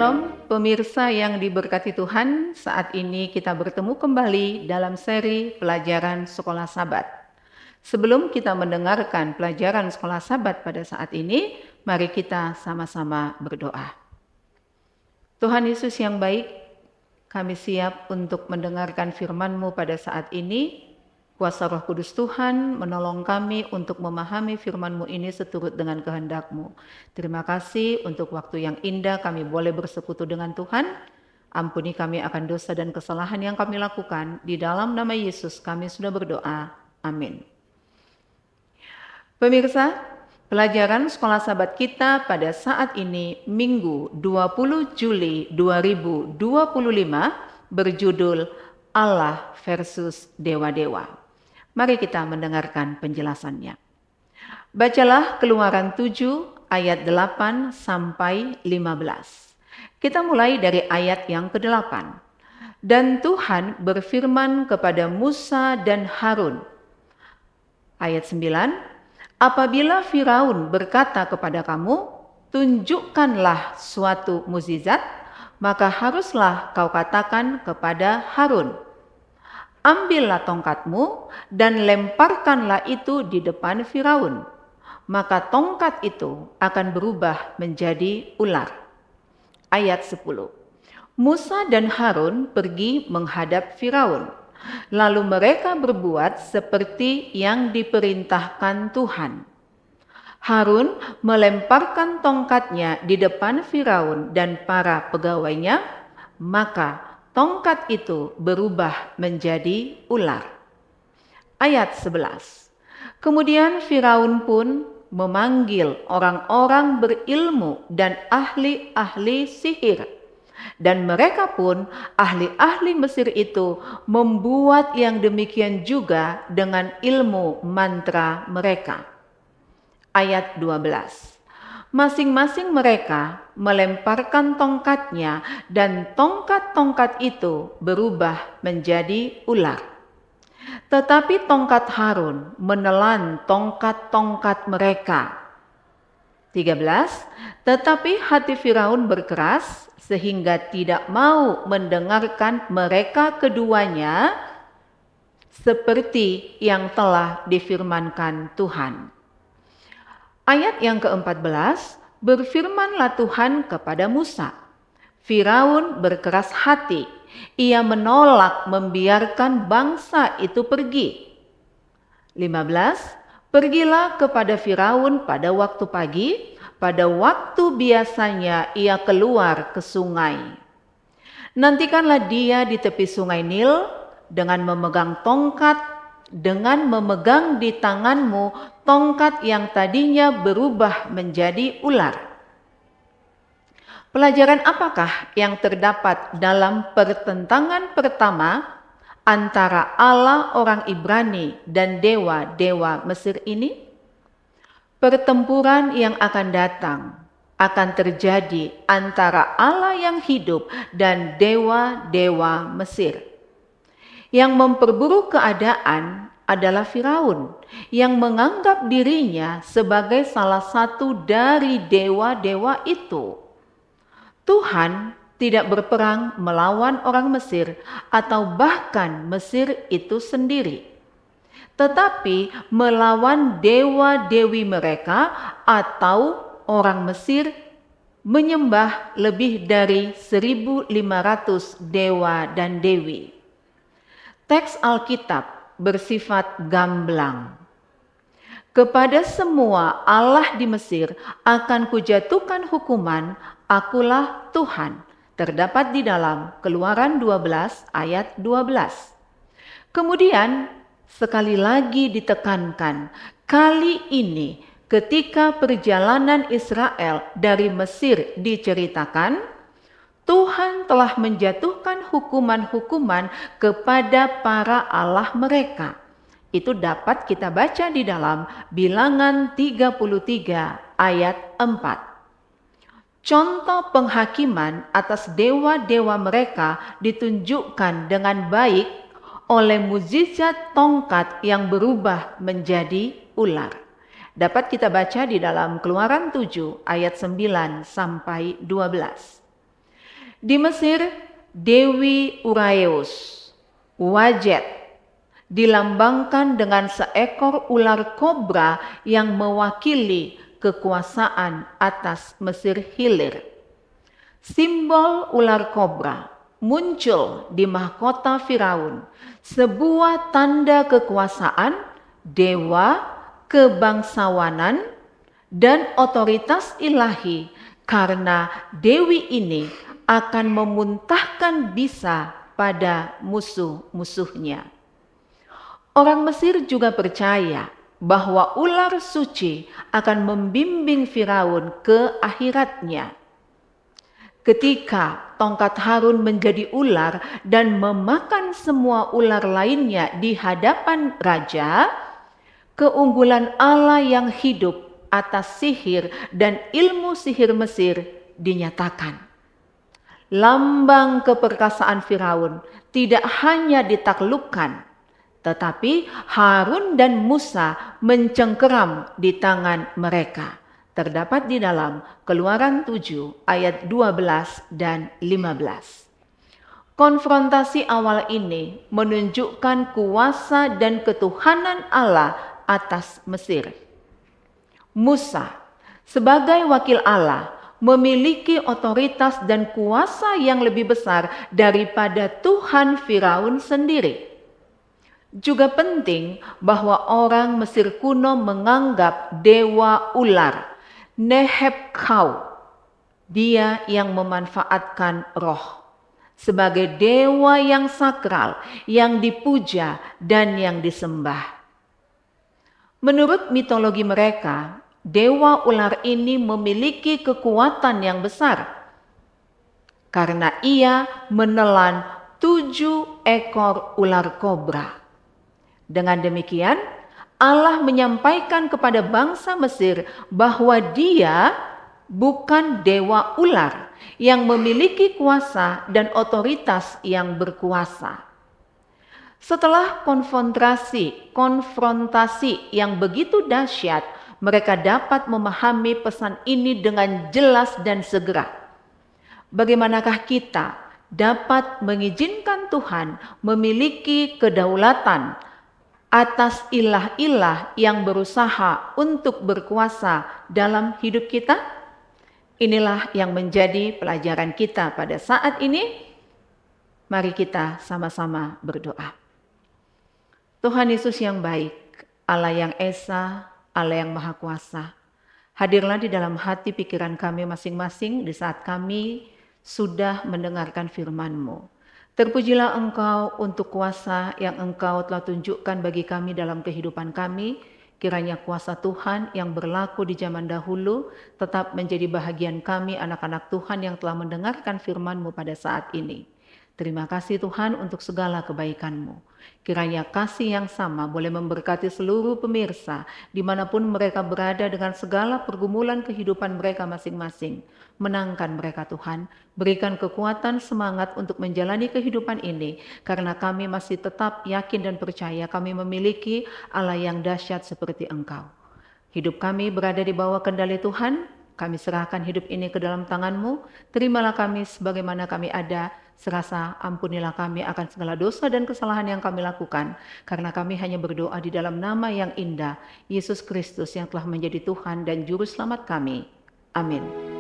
Shalom pemirsa yang diberkati Tuhan, saat ini kita bertemu kembali dalam seri pelajaran Sekolah Sabat. Sebelum kita mendengarkan pelajaran Sekolah Sabat pada saat ini, mari kita sama-sama berdoa. Tuhan Yesus yang baik, kami siap untuk mendengarkan firman-Mu pada saat ini. Kuasa Roh Kudus Tuhan menolong kami untuk memahami firman-Mu ini seturut dengan kehendak-Mu. Terima kasih untuk waktu yang indah kami boleh bersekutu dengan Tuhan. Ampuni kami akan dosa dan kesalahan yang kami lakukan. Di dalam nama Yesus kami sudah berdoa. Amin. Pemirsa, pelajaran Sekolah Sabat kita pada saat ini Minggu 20 Juli 2025 berjudul Allah versus Dewa-Dewa. Mari kita mendengarkan penjelasannya. Bacalah Keluaran 7 ayat 8 sampai 15. Kita mulai dari ayat yang ke-8. Dan Tuhan berfirman kepada Musa dan Harun. Ayat 9. Apabila Firaun berkata kepada kamu, tunjukkanlah suatu mukjizat, maka haruslah kau katakan kepada Harun, ambillah tongkatmu dan lemparkanlah itu di depan Firaun, maka tongkat itu akan berubah menjadi ular. Ayat 10. Musa dan Harun pergi menghadap Firaun. Lalu mereka berbuat seperti yang diperintahkan Tuhan. Harun melemparkan tongkatnya di depan Firaun dan para pegawainya, maka tongkat itu berubah menjadi ular. Ayat 11. Kemudian Firaun pun memanggil orang-orang berilmu dan ahli-ahli sihir. Dan mereka pun, ahli-ahli Mesir itu, membuat yang demikian juga dengan ilmu mantra mereka. Ayat 12. Masing-masing mereka melemparkan tongkatnya dan tongkat-tongkat itu berubah menjadi ular. Tetapi tongkat Harun menelan tongkat-tongkat mereka. 13. Tetapi hati Firaun berkeras sehingga tidak mau mendengarkan mereka keduanya seperti yang telah difirmankan Tuhan. Ayat yang ke-14, berfirmanlah Tuhan kepada Musa. Firaun berkeras hati, ia menolak membiarkan bangsa itu pergi. 15. Pergilah kepada Firaun pada waktu pagi, pada waktu biasanya ia keluar ke sungai. Nantikanlah dia di tepi sungai Nil dengan memegang tongkat, dengan memegang di tanganmu tongkat yang tadinya berubah menjadi ular. Pelajaran apakah yang terdapat dalam pertentangan pertama antara Allah orang Ibrani dan dewa-dewa Mesir ini? Pertempuran yang akan datang akan terjadi antara Allah yang hidup dan dewa-dewa Mesir. Yang memperburuk keadaan adalah Firaun yang menganggap dirinya sebagai salah satu dari dewa-dewa itu. Tuhan tidak berperang melawan orang Mesir atau bahkan Mesir itu sendiri, tetapi melawan dewa-dewi mereka atau orang Mesir menyembah lebih dari 1.500 dewa dan dewi. Teks Alkitab bersifat gamblang. Kepada semua Allah di Mesir akan kujatuhkan hukuman, akulah Tuhan. Terdapat di dalam Keluaran 12 ayat 12. Kemudian sekali lagi ditekankan, kali ini ketika perjalanan Israel dari Mesir diceritakan, Tuhan telah menjatuhkan hukuman-hukuman kepada para Allah mereka. Itu dapat kita baca di dalam Bilangan 33 ayat 4. Contoh penghakiman atas dewa-dewa mereka ditunjukkan dengan baik oleh mukjizat tongkat yang berubah menjadi ular. Dapat kita baca di dalam Keluaran 7 ayat 9 sampai 12. Di Mesir, Dewi Uraeus, Wajet, dilambangkan dengan seekor ular kobra yang mewakili kekuasaan atas Mesir Hilir. Simbol ular kobra muncul di mahkota Firaun, sebuah tanda kekuasaan, dewa, kebangsawanan, dan otoritas ilahi, karena dewi ini akan memuntahkan bisa pada musuh-musuhnya. Orang Mesir juga percaya bahwa ular suci akan membimbing Firaun ke akhiratnya. Ketika tongkat Harun menjadi ular dan memakan semua ular lainnya di hadapan raja, keunggulan Allah yang hidup atas sihir dan ilmu sihir Mesir dinyatakan. Lambang keperkasaan Firaun tidak hanya ditaklukkan, tetapi Harun dan Musa mencengkeram di tangan mereka. Terdapat di dalam Keluaran 7 ayat 12 dan 15. Konfrontasi awal ini menunjukkan kuasa dan ketuhanan Allah atas Mesir. Musa sebagai wakil Allah memiliki otoritas dan kuasa yang lebih besar daripada Tuhan Firaun sendiri. Juga penting bahwa orang Mesir kuno menganggap dewa ular, Nehebkau, dia yang memanfaatkan roh, sebagai dewa yang sakral, yang dipuja dan yang disembah. Menurut mitologi mereka, dewa ular ini memiliki kekuatan yang besar karena ia menelan 7 ekor ular kobra. Dengan demikian, Allah menyampaikan kepada bangsa Mesir bahwa Dia bukan dewa ular yang memiliki kuasa dan otoritas yang berkuasa. Setelah konfrontasi yang begitu dahsyat, mereka dapat memahami pesan ini dengan jelas dan segera. Bagaimanakah kita dapat mengizinkan Tuhan memiliki kedaulatan atas ilah-ilah yang berusaha untuk berkuasa dalam hidup kita? Inilah yang menjadi pelajaran kita pada saat ini. Mari kita sama-sama berdoa. Tuhan Yesus yang baik, Allah yang Esa, Allah yang Maha Kuasa, hadirlah di dalam hati pikiran kami masing-masing di saat kami sudah mendengarkan firman-Mu. Terpujilah Engkau untuk kuasa yang Engkau telah tunjukkan bagi kami dalam kehidupan kami. Kiranya kuasa Tuhan yang berlaku di zaman dahulu tetap menjadi bahagian kami anak-anak Tuhan yang telah mendengarkan firman-Mu pada saat ini. Terima kasih Tuhan untuk segala kebaikan-Mu. Kiranya kasih yang sama boleh memberkati seluruh pemirsa dimanapun mereka berada dengan segala pergumulan kehidupan mereka masing-masing. Menangkan mereka Tuhan, berikan kekuatan semangat untuk menjalani kehidupan ini karena kami masih tetap yakin dan percaya kami memiliki Allah yang dahsyat seperti Engkau. Hidup kami berada di bawah kendali Tuhan, kami serahkan hidup ini ke dalam tangan-Mu, terimalah kami sebagaimana kami ada, serasa ampunilah kami akan segala dosa dan kesalahan yang kami lakukan, karena kami hanya berdoa di dalam nama yang indah, Yesus Kristus yang telah menjadi Tuhan dan Juru Selamat kami. Amin.